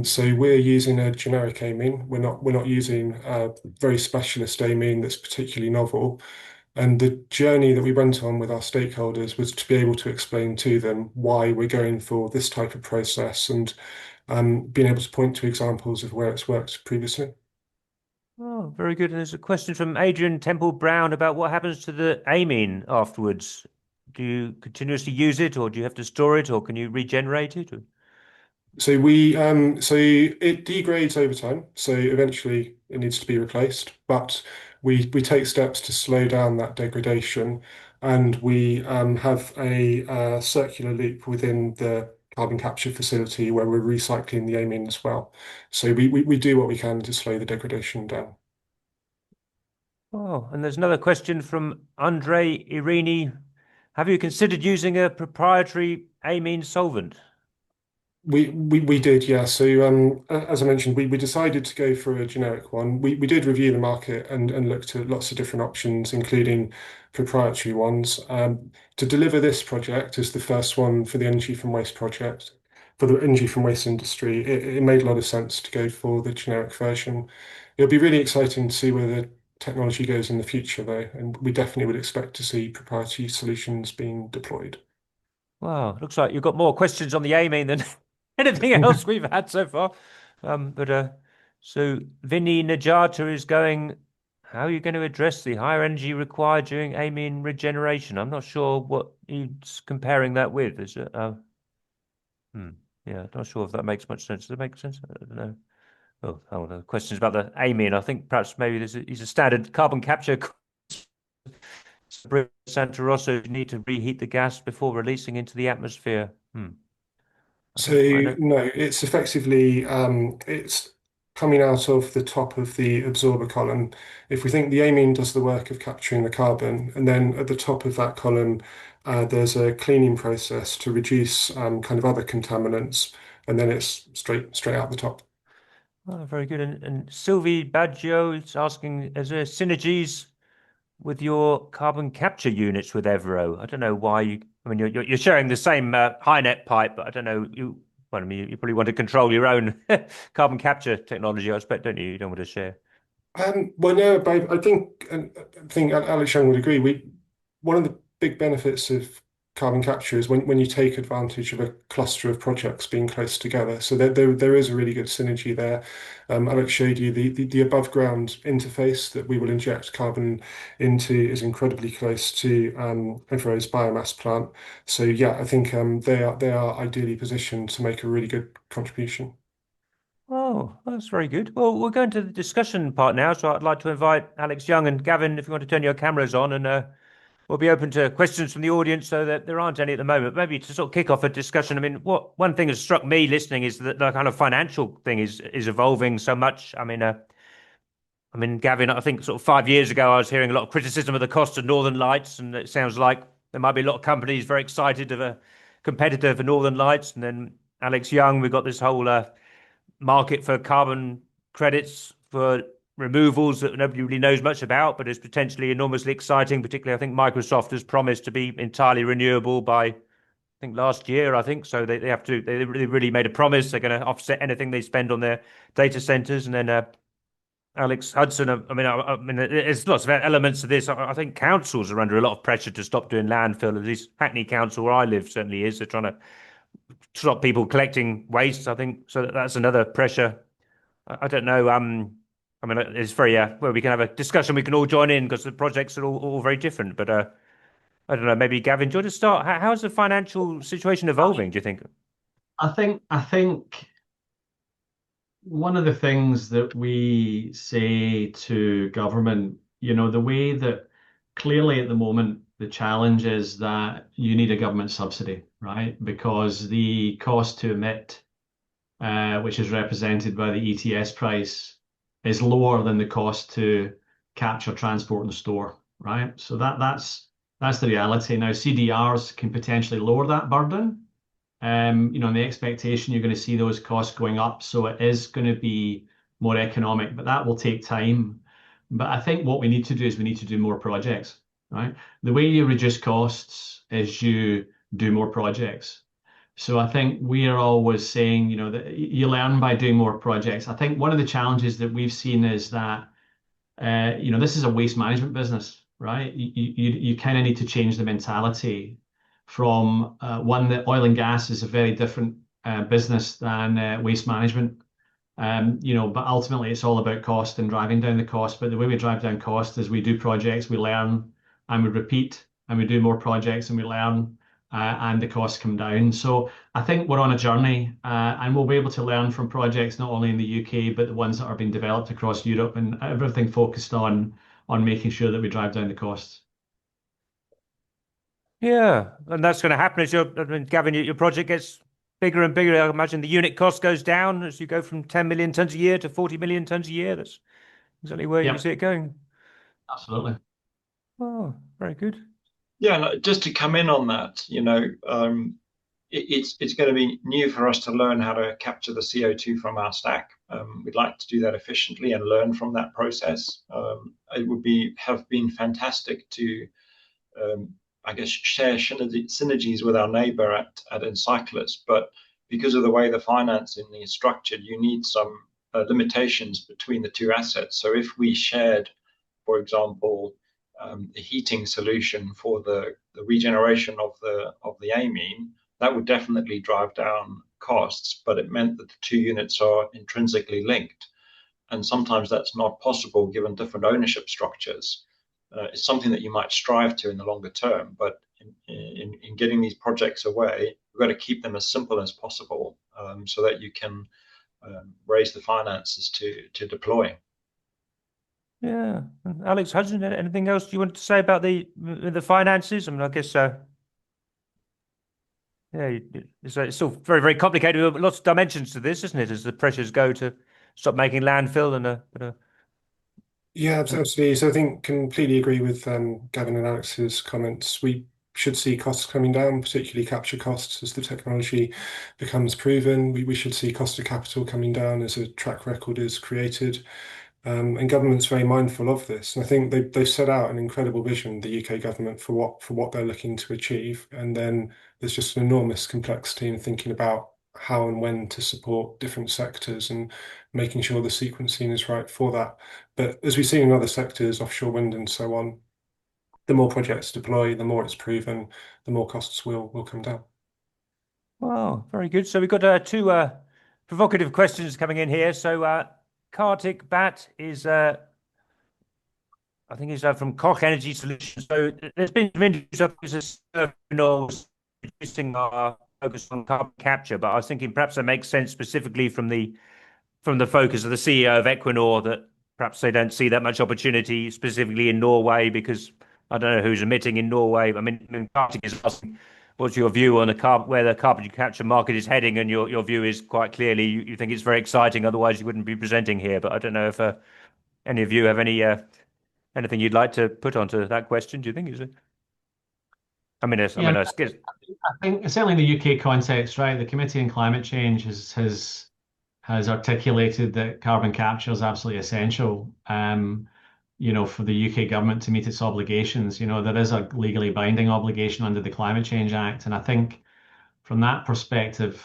So we're using a generic amine. We're not using a very specialist amine that's particularly novel. And the journey that we went on with our stakeholders was to be able to explain to them why we're going for this type of process, and being able to point to examples of where it's worked previously. Oh, very good. And there's a question from Adrian Temple Brown about what happens to the amine afterwards. Do you continuously use it, or do you have to store it, or can you regenerate it? So it degrades over time. So eventually it needs to be replaced, but we take steps to slow down that degradation, and we have a circular loop within the carbon capture facility where we're recycling the amine as well. So we do what we can to slow the degradation down. Oh, and there's another question from Andre Irini. Have you considered using a proprietary amine solvent? We did, yeah. So as I mentioned, we decided to go for a generic one. We did review the market and looked at lots of different options, including proprietary ones. To deliver this project as the first one for the energy from waste project, for the energy from waste industry, it made a lot of sense to go for the generic version. It'll be really exciting to see where the technology goes in the future, though, and we definitely would expect to see proprietary solutions being deployed. Wow, looks like you've got more questions on the amine than anything else we've had so far. So Vinny Najata is going, how are you going to address the higher energy required during amine regeneration? I'm not sure what he's comparing that with. Is it? Yeah, not sure if that makes much sense. Does it make sense? I don't know. Oh, the questions about the amine. I think perhaps maybe there's a standard carbon capture. Santa Rosso need to reheat the gas before releasing into the atmosphere. So no, it's effectively it's coming out of the top of the absorber column. If we think the amine does the work of capturing the carbon, and then at the top of that column, there's a cleaning process to reduce kind of other contaminants, and then it's straight out the top. Oh, very good. And Sylvie Baggio is asking, is there synergies with your carbon capture units with Evero? I don't know why you. I mean, you're sharing the same HyNet pipe, but I don't know. Well, I mean, you probably want to control your own carbon capture technology, I expect, don't you? You don't want to share. Well, no, but I think Alex Young would agree. One of the big benefits of carbon capture is when you take advantage of a cluster of projects being close together. So there is a really good synergy there. Alex showed you the above ground interface that we will inject carbon into is incredibly close to Evero's biomass plant. So yeah, I think they are ideally positioned to make a really good contribution. Oh, Oh, that's very good. Well, we're going to the discussion part now, so I'd like to invite Alex Young and Gavin, if you want to turn your cameras on, and we'll be open to questions from the audience, so that there aren't any at the moment. Maybe to sort of kick off a discussion. I mean, one thing that struck me listening is that the kind of financial thing is evolving so much. I mean, Gavin, I think sort of 5 years ago, I was hearing a lot of criticism of the cost of Northern Lights, and it sounds like there might be a lot of companies very excited of a competitor for Northern Lights. And then Alex Young, we've got this whole market for carbon credits for removals that nobody really knows much about, but is potentially enormously exciting. Particularly, I think Microsoft has promised to be entirely renewable by, I think, last year. I think so. They have to. They really made a promise. They're going to offset anything they spend on their data centers. And then Alex Hudson. I mean, there's lots of elements to this. I think councils are under a lot of pressure to stop doing landfill. At least Hackney Council, where I live, certainly is. They're trying to stop people collecting waste. I think so. That's another pressure. I don't know. I mean, it's very where we can have a discussion. We can all join in because the projects are all very different. But I don't know. Maybe Gavin, do you want to start? How's the financial situation evolving? Do you think? I think one of the things that we say to government, the way that clearly at the moment the challenge is that you need a government subsidy, right? Because the cost to emit, which is represented by the ETS price, is lower than the cost to capture, transport, and store, right? So that's the reality. Now, CDRs can potentially lower that burden. The expectation you're going to see those costs going up, so it is going to be more economic, but that will take time. But I think what we need to do is we need to do more projects, right? The way you reduce costs is you do more projects. So I think we are always saying, that you learn by doing more projects. I think one of the challenges that we've seen is that, this is a waste management business, right? You kind of need to change the mentality from one that oil and gas is a very different business than waste management. But ultimately it's all about cost and driving down the cost. But the way we drive down cost is we do projects, we learn, and we repeat, and we do more projects and we learn, and the costs come down. So I think we're on a journey, and we'll be able to learn from projects not only in the UK, but the ones that are being developed across Europe, and everything focused on making sure that we drive down the costs. Yeah, and that's going to happen as Gavin, your project gets bigger and bigger. I imagine the unit cost goes down as you go from 10 million tons a year to 40 million tons a year. That's exactly where you see it going. Absolutely. Oh, very good. Yeah, just to come in on that, it's going to be new for us to learn how to capture the CO2 from our stack. We'd like to do that efficiently and learn from that process. It would have been fantastic to, I guess, share synergies with our neighbor at Encyclis, but because of the way the financing is structured, you need some limitations between the two assets. So if we shared, for example, the heating solution for the regeneration of the amine, that would definitely drive down costs, but it meant that the two units are intrinsically linked. And sometimes that's not possible given different ownership structures. It's something that you might strive to in the longer term, but in getting these projects away, we've got to keep them as simple as possible, so that you can raise the finances to deploy. Yeah, Alex Hudson, anything else you want to say about the finances? I mean, I guess yeah, it's still very, very complicated. Lots of dimensions to this, isn't it? As the pressures go to stop making landfill and Yeah, absolutely. So I think completely agree with Gavin and Alex's comments. We should see costs coming down, particularly capture costs, as the technology becomes proven. We should see cost of capital coming down as a track record is created. And government's very mindful of this. And I think they've set out an incredible vision, the UK government, for what they're looking to achieve. And then there's just an enormous complexity in thinking about how and when to support different sectors and making sure the sequencing is right for that. But as we've seen in other sectors, offshore wind and so on, the more projects deploy, the more it's proven, the more costs will come down. Wow, very good. So we've got two provocative questions coming in here. So Kartik Bhatt is, I think he's from Koch Energy Solutions. So there's been some interviews of reducing our focus on carbon capture, but I was thinking perhaps that makes sense specifically from the from the focus of the CEO of Equinor that perhaps they don't see that much opportunity specifically in Norway because I don't know who's emitting in Norway. I mean, Kartik is asking, what's your view on where the carbon capture market is heading? And your view is quite clearly you think it's very exciting. Otherwise, you wouldn't be presenting here. But I don't know if any of you have anything you'd like to put onto that question. Do you think is it? I think certainly in the UK context, right? The Committee on Climate Change has articulated that carbon capture is absolutely essential. For the UK government to meet its obligations. There is a legally binding obligation under the Climate Change Act, and I think from that perspective,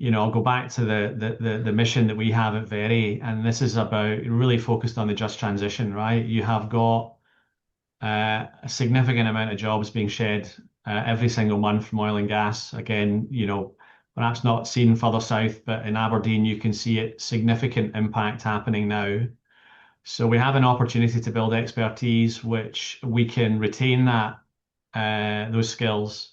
I'll go back to the mission that we have at Veri, and this is about really focused on the just transition, right? You have got a significant amount of jobs being shed every single month from oil and gas. Again, perhaps not seen further south, but in Aberdeen, you can see it, significant impact happening now. So we have an opportunity to build expertise, which we can retain those skills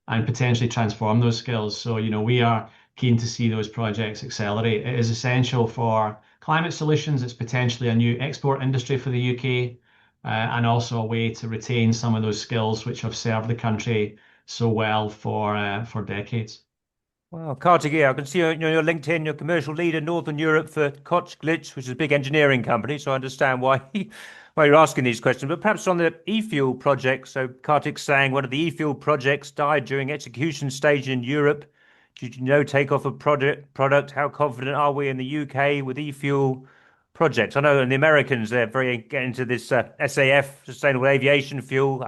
and potentially transform those skills. So, we are keen to see those projects accelerate. It is essential for climate solutions. It's potentially a new export industry for the UK. And also a way to retain some of those skills which have served the country so well for decades. Well, Kartik, I can see on your LinkedIn, you're commercial leader Northern Europe for Koch Glitch, which is a big engineering company. So I understand why you're asking these questions. But perhaps on the e-fuel project, so Kartik's saying one of the e-fuel projects died during execution stage in Europe due to no takeoff of product. How confident are we in the UK with e-fuel projects? I know in the Americans, they're very getting into this SAF, sustainable aviation fuel,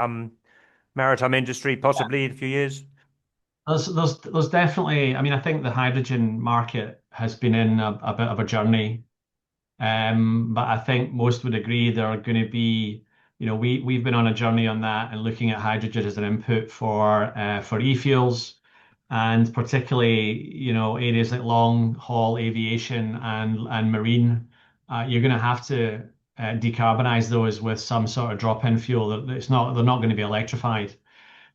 maritime industry, possibly in a few years. There's definitely, I think the hydrogen market has been in a bit of a journey. But I think most would agree there are going to be, we've been on a journey on that and looking at hydrogen as an input for e-fuels, and particularly, areas like long haul aviation and marine. You're going to have to decarbonize those with some sort of drop-in fuel. They're not going to be electrified.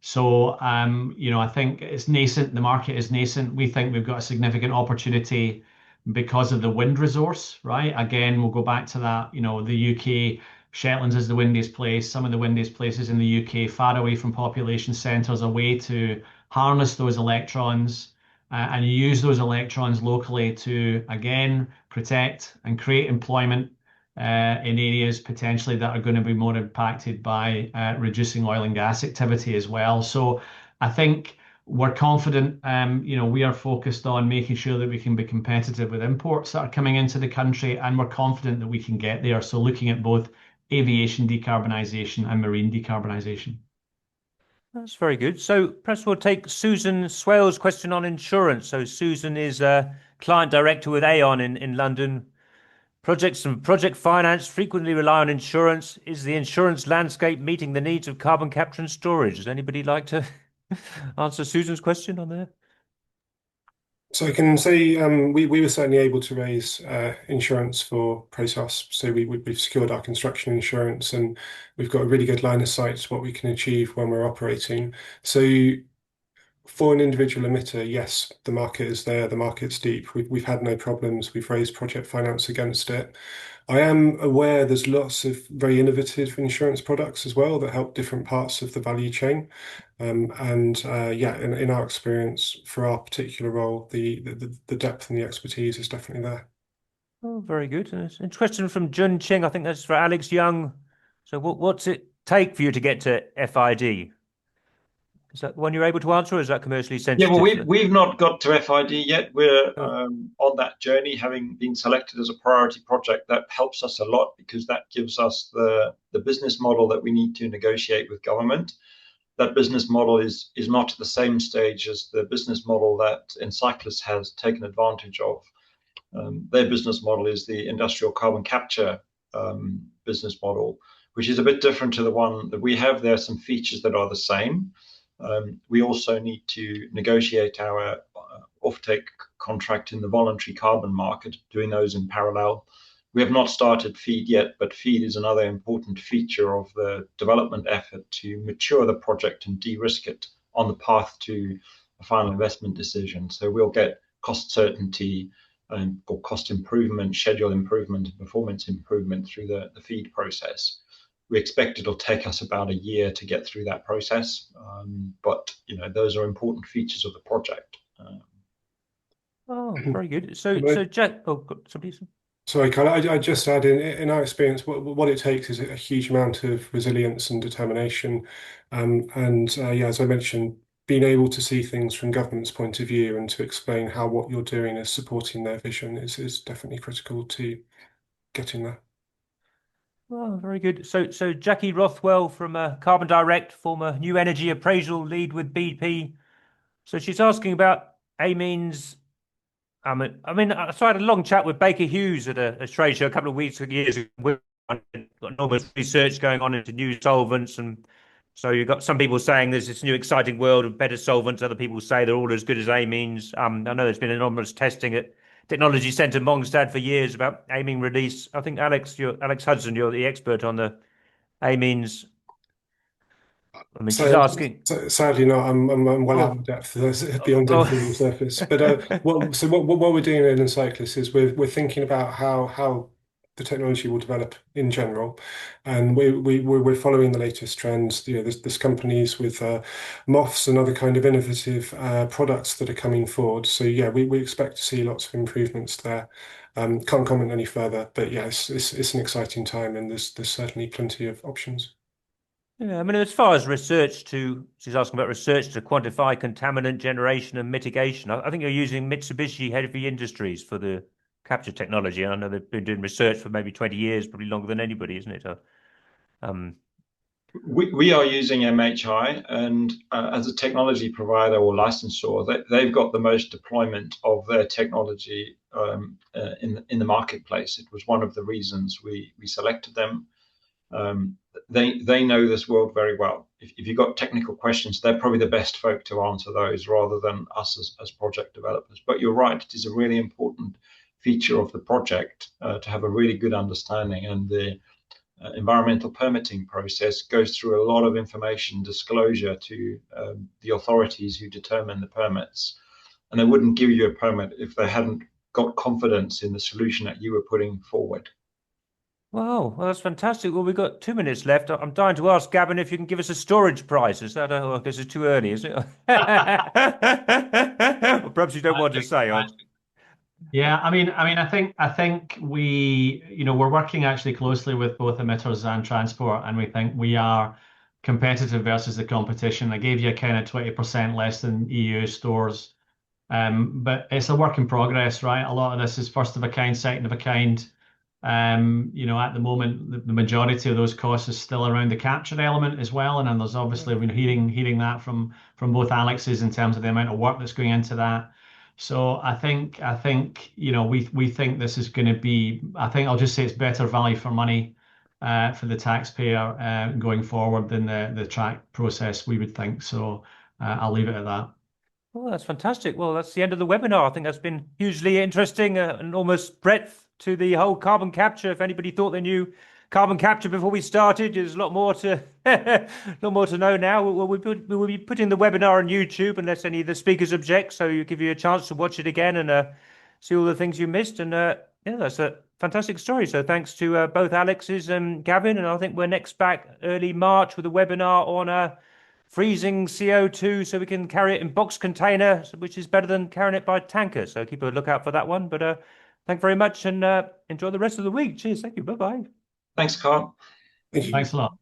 So, I think it's nascent. The market is nascent. We think we've got a significant opportunity because of the wind resource, right? Again, we'll go back to that. The UK, Shetlands is the windiest place. Some of the windiest places in the UK, far away from population centres, a way to harness those electrons and use those electrons locally to, again, protect and create employment in areas potentially that are going to be more impacted by reducing oil and gas activity as well. So I think we're confident, we are focused on making sure that we can be competitive with imports that are coming into the country, and we're confident that we can get there. So looking at both aviation decarbonisation and marine decarbonisation. That's very good. So perhaps we'll take Susan Swale's question on insurance. So Susan is a client director with Aon in London. Projects and project finance frequently rely on insurance. Is the insurance landscape meeting the needs of carbon capture and storage? Does anybody like to answer Susan's question on there? So I can say we were certainly able to raise insurance for Protos. So we've secured our construction insurance, and we've got a really good line of sight to what we can achieve when we're operating. So for an individual emitter, yes, the market is there. The market's deep. We've had no problems. We've raised project finance against it. I am aware there's lots of very innovative insurance products as well that help different parts of the value chain. In our experience, for our particular role, the depth and the expertise is definitely there. Oh, very good. A question from Jun Ching. I think that's for Alex Young. So what's it take for you to get to FID? Is that one you're able to answer, or is that commercially sensitive? Yeah, well, we've not got to FID yet. We're on that journey, having been selected as a priority project. That helps us a lot because that gives us the business model that we need to negotiate with government. That business model is not at the same stage as the business model that Encyclis has taken advantage of. Their business model is the industrial carbon capture business model, which is a bit different to the one that we have. There are some features that are the same. We also need to negotiate our offtake contract in the voluntary carbon market, doing those in parallel. We have not started FEED yet, but FEED is another important feature of the development effort to mature the project and de-risk it on the path to a final investment decision. So we'll get cost certainty or cost improvement, schedule improvement, and performance improvement through the feed process. We expect it'll take us about a year to get through that process, but those are important features of the project. Oh, very good. So Jack, somebody. Sorry, Carl, I just add in our experience, what it takes is a huge amount of resilience and determination. As I mentioned, being able to see things from government's point of view and to explain how what you're doing is supporting their vision is definitely critical to getting there. Oh, very good. So Jackie Rothwell from Carbon Direct, former new energy appraisal lead with BP. So she's asking about amines. So I had a long chat with Baker Hughes at a trade show a couple of years ago. We've got enormous research going on into new solvents, and so you've got some people saying there's this new exciting world of better solvents. Other people say they're all as good as amines. I know there's been enormous testing at Technology Centre Mongstad for years about amine release. I think Alex Hudson, you're the expert on the amines. She's asking. Sadly, not. I'm well out of depth beyond anything on the surface. But what we're doing in Encyclis is we're thinking about how the technology will develop in general, and we're following the latest trends. There's companies with MOFs and other kind of innovative products that are coming forward. So yeah, we expect to see lots of improvements there. Can't comment any further, but yes, it's an exciting time, and there's certainly plenty of options. Yeah, as far as she's asking about research to quantify contaminant generation and mitigation. I think you're using Mitsubishi Heavy Industries for the capture technology. I know they've been doing research for maybe 20 years, probably longer than anybody, isn't it? We are using MHI, and as a technology provider or licensor, they've got the most deployment of their technology in the marketplace. It was one of the reasons we selected them. They know this world very well. If you've got technical questions, they're probably the best folk to answer those rather than us as project developers. But you're right, it is a really important feature of the project to have a really good understanding, and the environmental permitting process goes through a lot of information disclosure to the authorities who determine the permits, and they wouldn't give you a permit if they hadn't got confidence in the solution that you were putting forward. Wow, well, that's fantastic. Well, we've got 2 minutes left. I'm dying to ask Gavin if you can give us a storage price. Is that? I guess it's too early, is it? Well, perhaps you don't want to say. Yeah, I think we're working actually closely with both emitters and transport, and we think we are competitive versus the competition. I gave you a kind of 20% less than EU stores, but it's a work in progress, right? A lot of this is first of a kind, second of a kind. At the moment, the majority of those costs is still around the capture element as well, and then there's obviously we're hearing that from both Alex's in terms of the amount of work that's going into that. So I think we think this is going to be. I think I'll just say it's better value for money for the taxpayer going forward than the track process we would think. So I'll leave it at that. Well, that's fantastic. Well, that's the end of the webinar. I think that's been hugely interesting, and almost breadth to the whole carbon capture. If anybody thought they knew carbon capture before we started, there's a lot more to know now. We'll be putting the webinar on YouTube unless any of the speakers object, so you give you a chance to watch it again and see all the things you missed. And yeah, that's a fantastic story. So thanks to both Alex's and Gavin. And I think we're next back early March with a webinar on freezing CO2 so we can carry it in box container, which is better than carrying it by tanker. So keep a lookout for that one. But thank you very much, and enjoy the rest of the week. Cheers. Thank you. Bye-bye. Thanks, Carl. Thanks a lot.